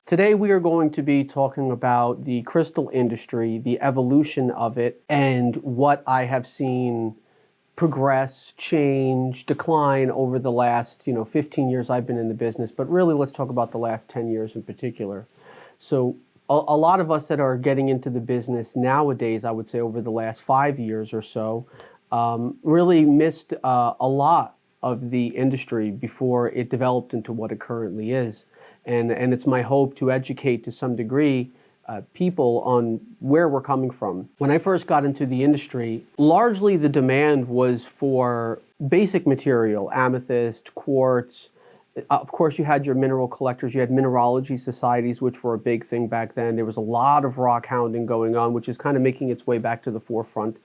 Today we are going to be talking about the crystal industry, the evolution of it, and what I have seen progress, change, decline over the last, 15 years I've been in the business. But really, let's talk about the last 10 years in particular. So a lot of us that are getting into the business nowadays, I would say over the last 5 years or so, really missed a lot of the industry before it developed into what it currently is. And it's my hope to educate to some degree people on where we're coming from. When I first got into the industry, largely the demand was for basic material, amethyst, quartz. Of course, you had your mineral collectors, you had mineralogy societies, which were a big thing back then. There was a lot of rock hounding going on, which is kind of making its way back to the forefront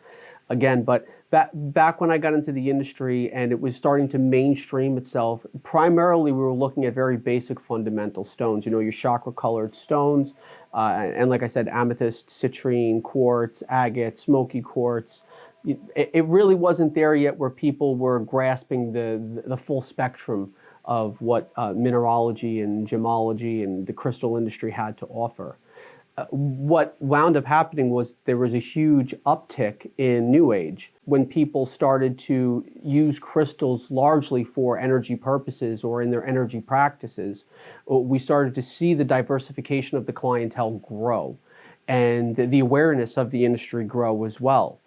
again. But back when I got into the industry and it was starting to mainstream itself, primarily we were looking at very basic fundamental stones, your chakra colored stones. And like I said, amethyst, citrine, quartz, agate, smoky quartz. It really wasn't there yet where people were grasping the full spectrum of what mineralogy and gemology and the crystal industry had to offer. What wound up happening was there was a huge uptick in New Age when people started to use crystals largely for energy purposes or in their energy practices. We started to see the diversification of the clientele grow and the awareness of the industry grow as well.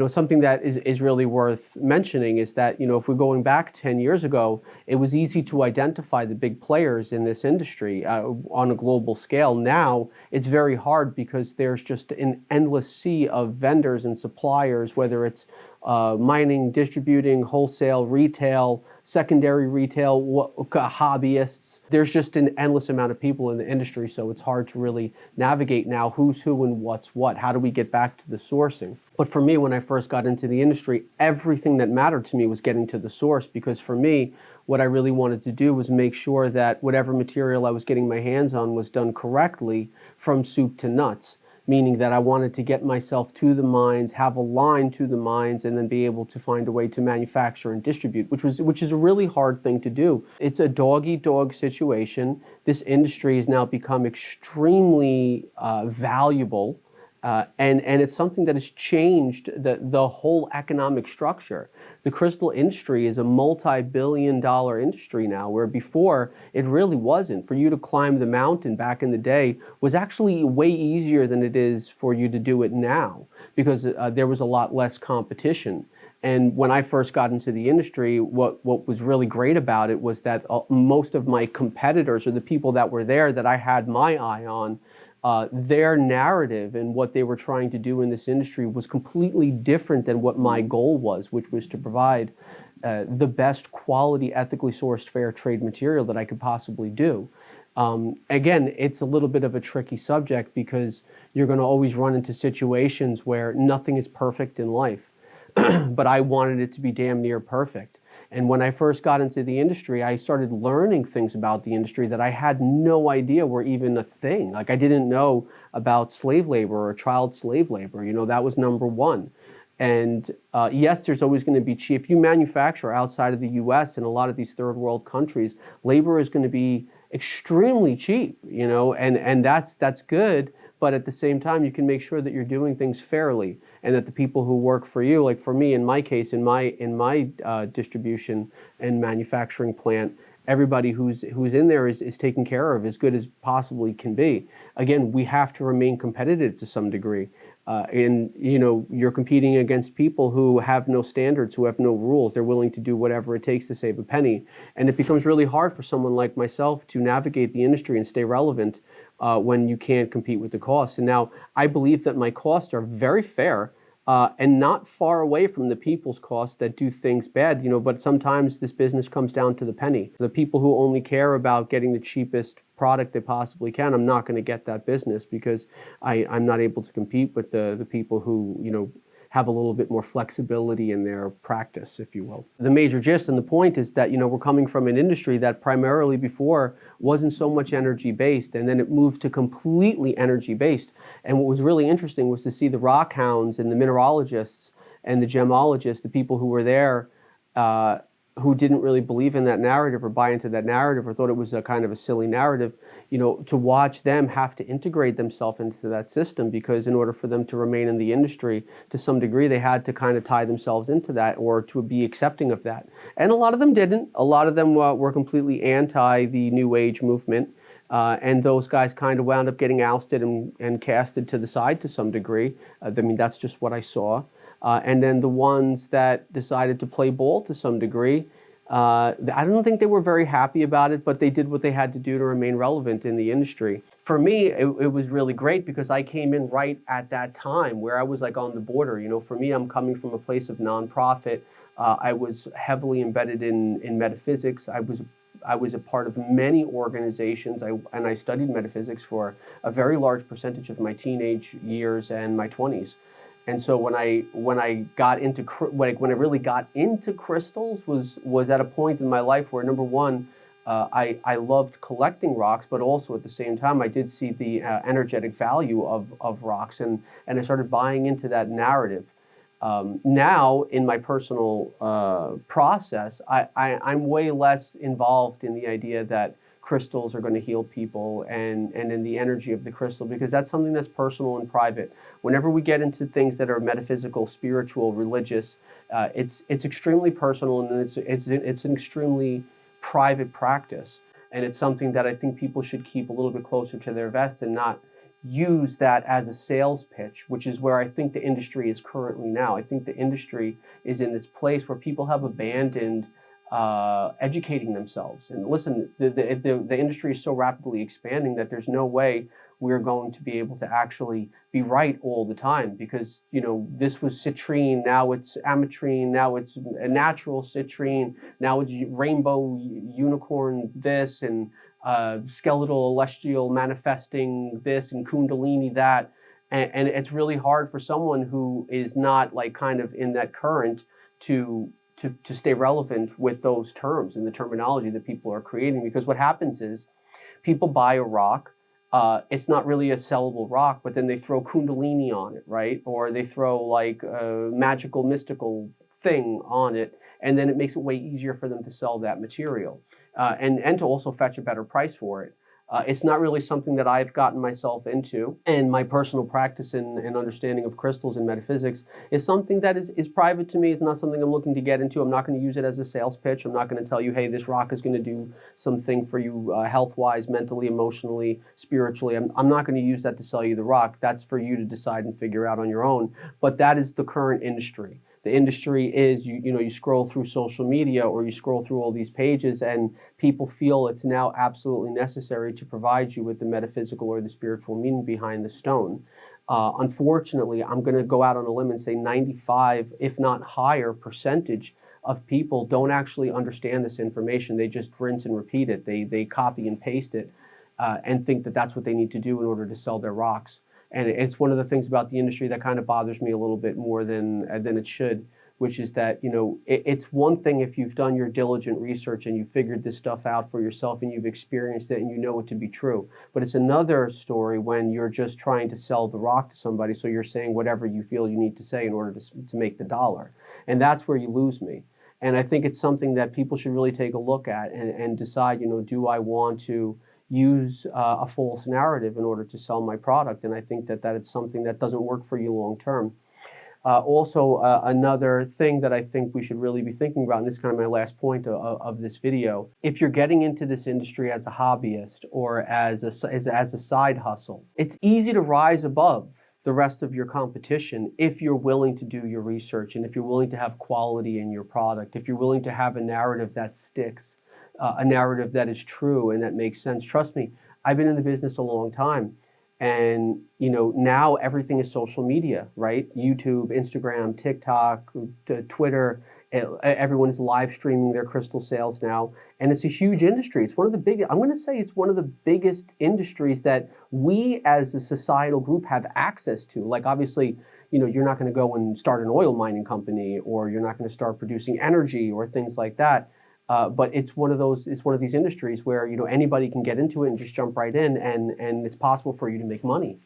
Something that is really worth mentioning is that, if we're going back 10 years ago, it was easy to identify the big players in this industry on a global scale. Now, it's very hard because there's just an endless sea of vendors and suppliers, whether it's mining, distributing, wholesale, retail, secondary retail, hobbyists. There's just an endless amount of people in the industry, so it's hard to really navigate now who's who and what's what. How do we get back to the sourcing? But for me, when I first got into the industry, everything that mattered to me was getting to the source, because for me, what I really wanted to do was make sure that whatever material I was getting my hands on was done correctly from soup to nuts. Meaning that I wanted to get myself to the mines, have a line to the mines, and then be able to find a way to manufacture and distribute, which is a really hard thing to do. It's a dog-eat-dog situation. This industry has now become extremely valuable, and it's something that has changed the whole economic structure. The crystal industry is a multi-billion-dollar industry now, where before it really wasn't. For you to climb the mountain back in the day was actually way easier than it is for you to do it now, because there was a lot less competition. And when I first got into the industry, what was really great about it was that most of my competitors, or the people that were there that I had my eye on, their narrative and what they were trying to do in this industry was completely different than what my goal was, which was to provide the best quality, ethically sourced, fair trade material that I could possibly do. Again, it's a little bit of a tricky subject because you're going to always run into situations where nothing is perfect in life. But I wanted it to be damn near perfect. And when I first got into the industry, I started learning things about the industry that I had no idea were even a thing. Like, I didn't know about slave labor or child slave labor. That was number one. And yes, there's always going to be cheap. If you manufacture outside of the US and a lot of these third world countries, labor is going to be extremely cheap, and that's good. But at the same time, you can make sure that you're doing things fairly, and that the people who work for you, like for me, in my case, in my distribution and manufacturing plant, everybody who's in there is taken care of as good as possibly can be. Again, we have to remain competitive to some degree. And you're competing against people who have no standards, who have no rules. They're willing to do whatever it takes to save a penny. And it becomes really hard for someone like myself to navigate the industry and stay relevant when you can't compete with the costs. And now I believe that my costs are very fair and not far away from the people's costs that do things bad, but sometimes this business comes down to the penny. The people who only care about getting the cheapest product they possibly can, I'm not going to get that business because I'm not able to compete with the people who, have a little bit more flexibility in their practice, if you will. The major gist and the point is that, we're coming from an industry that primarily before wasn't so much energy-based, and then it moved to completely energy-based. And what was really interesting was to see the rock hounds and the mineralogists and the gemologists, the people who were there, who didn't really believe in that narrative or buy into that narrative or thought it was a kind of a silly narrative, to watch them have to integrate themselves into that system, because in order for them to remain in the industry to some degree, they had to kind of tie themselves into that or to be accepting of that. And a lot of them didn't. A lot of them were completely anti the New Age movement. And those guys kind of wound up getting ousted and casted to the side to some degree. I mean, that's just what I saw. And then the ones that decided to play ball to some degree, I don't think they were very happy about it, but they did what they had to do to remain relevant in the industry. For me, it was really great because I came in right at that time where I was like on the border. For me, I'm coming from a place of nonprofit. I was heavily embedded in metaphysics. I was a part of many organizations, and I studied metaphysics for a very large percentage of my teenage years and my 20s. And so when I got into when I really got into crystals was at a point in my life where, number one, I loved collecting rocks, but also at the same time I did see the energetic value of rocks, and I started buying into that narrative. Now in my personal process, I'm way less involved in the idea that crystals are going to heal people and in the energy of the crystal, because that's something that's personal and private. Whenever we get into things that are metaphysical, spiritual, religious, it's extremely personal, and it's an extremely private practice. And it's something that I think people should keep a little bit closer to their vest and not use that as a sales pitch, which is where I think the industry is currently now. I think the industry is in this place where people have abandoned educating themselves. And listen, the industry is so rapidly expanding that there's no way we're going to be able to actually be right all the time, because this was citrine, now it's ametrine, now it's a natural citrine, now it's rainbow unicorn this, and skeletal celestial manifesting this, and kundalini that. And it's really hard for someone who is not like kind of in that current to stay relevant with those terms and the terminology that people are creating. Because what happens is people buy a rock, it's not really a sellable rock, but then they throw kundalini on it, right? Or they throw like a magical, mystical thing on it, and then it makes it way easier for them to sell that material and to also fetch a better price for it. It's not really something that I've gotten myself into, and my personal practice and understanding of crystals and metaphysics is something that is private to me. It's not something I'm looking to get into. I'm not going to use it as a sales pitch. I'm not going to tell you, hey, this rock is going to do something for you health-wise, mentally, emotionally, spiritually. I'm not going to use that to sell you the rock. That's for you to decide and figure out on your own. But that is the current industry. The industry is, you scroll through social media or you scroll through all these pages, and people feel it's now absolutely necessary to provide you with the metaphysical or the spiritual meaning behind the stone. Unfortunately, I'm going to go out on a limb and say 95, if not higher, percentage of people don't actually understand this information. They just rinse and repeat it. They copy and paste it and think that that's what they need to do in order to sell their rocks. And it's one of the things about the industry that kind of bothers me a little bit more than it should, which is that, it's one thing if you've done your diligent research and you figured this stuff out for yourself and you've experienced it and you know it to be true. But it's another story when you're just trying to sell the rock to somebody, so you're saying whatever you feel you need to say in order to make the dollar. And that's where you lose me. And I think it's something that people should really take a look at and decide, do I want to use a false narrative in order to sell my product? And I think that it's something that doesn't work for you long term. Also, another thing that I think we should really be thinking about, and this is kind of my last point of this video, if you're getting into this industry as a hobbyist or as a side hustle, it's easy to rise above the rest of your competition if you're willing to do your research, and if you're willing to have quality in your product, if you're willing to have a narrative that sticks, a narrative that is true and that makes sense. Trust me, I've been in the business a long time. And, now everything is social media, right? YouTube, Instagram, TikTok, Twitter, everyone is live streaming their crystal sales now. And it's a huge industry. It's one of the I'm going to say it's one of the biggest industries that we as a societal group have access to. Like, obviously, you're not going to go and start an oil mining company, or you're not going to start producing energy or things like that. But it's one of these industries where anybody can get into it and just jump right in, and it's possible for you to make money.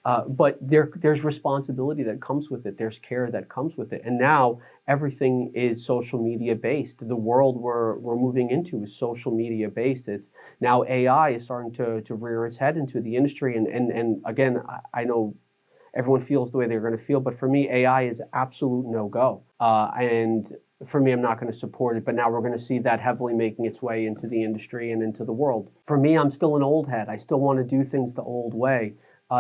But there's responsibility that comes with it. There's care that comes with it. And now everything is social media based. The world we're moving into is social media based. It's now AI is starting to rear its head into the industry. And again, I know everyone feels the way they're going to feel, but for me, AI is absolute no go. And for me, I'm not going to support it. But now we're going to see that heavily making its way into the industry and into the world. For me, I'm still an old head. I still want to do things the old way.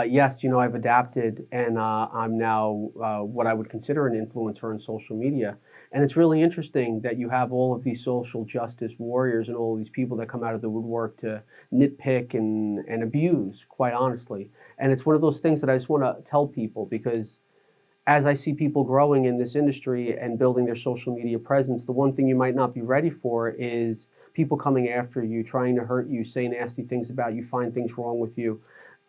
Yes, I've adapted and I'm now what I would consider an influencer on social media. And it's really interesting that you have all of these social justice warriors and all of these people that come out of the woodwork to nitpick and abuse, quite honestly. And it's one of those things that I just want to tell people because as I see people growing in this industry and building their social media presence, the one thing you might not be ready for is people coming after you, trying to hurt you, say nasty things about you, find things wrong with you.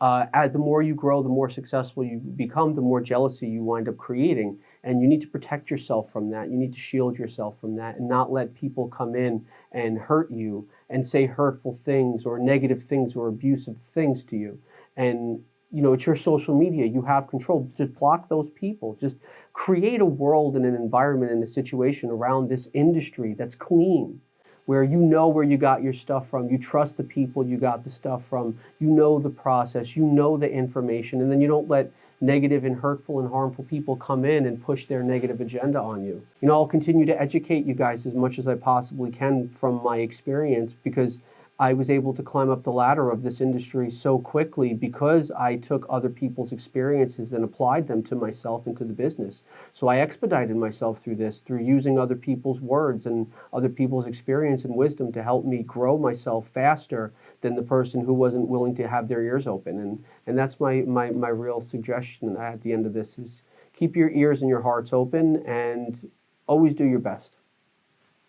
The more you grow, the more successful you become, the more jealousy you wind up creating. And you need to protect yourself from that. You need to shield yourself from that and not let people come in and hurt you and say hurtful things or negative things or abusive things to you. And, it's your social media. You have control. Just block those people. Just create a world and an environment and a situation around this industry that's clean where you know where you got your stuff from, you trust the people you got the stuff from, you know the process, you know the information, and then you don't let negative and hurtful and harmful people come in and push their negative agenda on you. I'll continue to educate you guys as much as I possibly can from my experience because I was able to climb up the ladder of this industry so quickly because I took other people's experiences and applied them to myself and to the business. So I expedited myself through this, through using other people's words and other people's experience and wisdom to help me grow myself faster than the person who wasn't willing to have their ears open. And that's my real suggestion at the end of this is keep your ears and your hearts open and always do your best.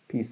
Peace.